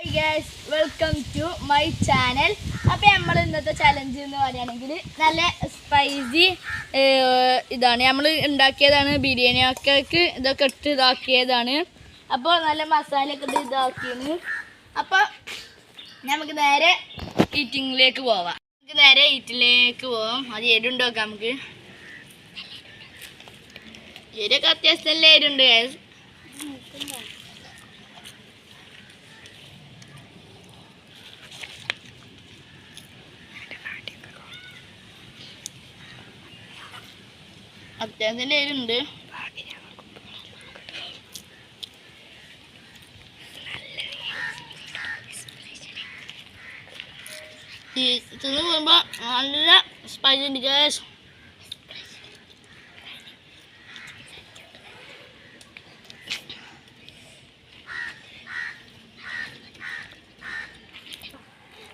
Hi guys, welcome to my channel. അപ്പോൾ നമ്മൾ ഇന്നത്തെ ചലഞ്ച് എന്ന് പറയുകയാണെങ്കിൽ നല്ല സ്പൈസി ഇതാണ് നമ്മൾ ഉണ്ടാക്കിയതാണ് ബിരിയാണി ഒക്കെ ഇതൊക്കെ ഇട്ട് ഇതാക്കിയതാണ്. അപ്പോൾ നല്ല മസാലയൊക്കെ ഇട്ട് ഇതാക്കിയാണ്. അപ്പോൾ നമുക്ക് നേരെ ഈറ്റിങ്ങിലേക്ക് പോവാം. അത് എരുണ്ട് നോക്കാം. നമുക്ക് എരൊക്കെ അത്യാവശ്യം നല്ല എരുണ്ട് ഗൈസ്. അത്യാവശ്യം എരുണ്ട്. തിന്നു പോകുമ്പോൾ നല്ല സ്പൈസി ഉണ്ട് ഗൈസ്.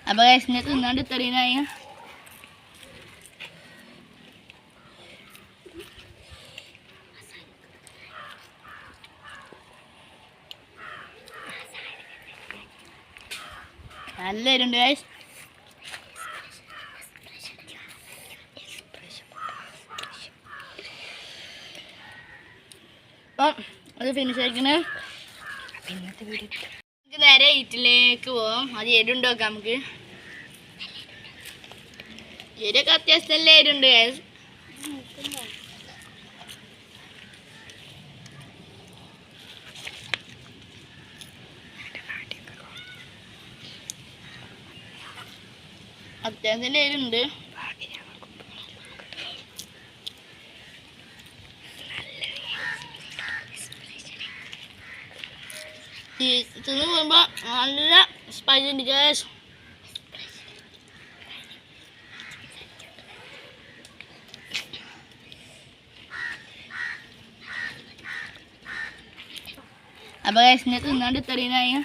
അപ്പോൾ ഗൈസിനെ തിന്നാണ്ട് ഇത്രയായി. നല്ല എരുണ്ട് ഗൈസ്. അപ്പം അത് ഫിനിഷ് ആക്കിന്. നമുക്ക് നേരെ ഈറ്റിലേക്ക് പോവാം. അത് എരുണ്ട് നോക്കാം. നമുക്ക് എരൊക്കെ അത്യാവശ്യം നല്ല എരുണ്ട് ഗൈസ്. അത്യാവശ്യം എരുണ്ട്. തിന്നു പോകുമ്പോൾ നല്ല സ്പൈസി ഉണ്ട് ഗൈസ്. അപ്പോൾ ഗൈസിനെ തിന്നാണ്ട് ഇത്രയായി.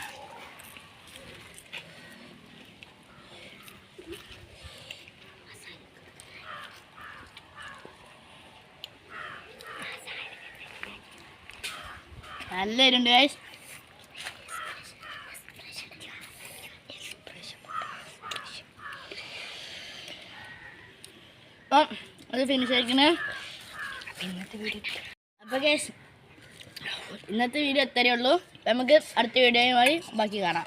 നല്ല എരുണ്ട് ഗൈസ്. അപ്പം അത് ഫിനിഷ് ആക്കിന്. അപ്പോൾ ഗൈസ് ഇന്നത്തെ വീഡിയോ ഇത്രയേ ഉള്ളൂ. നമുക്ക് അടുത്ത വീഡിയോയുമായി ബാക്കി കാണാം.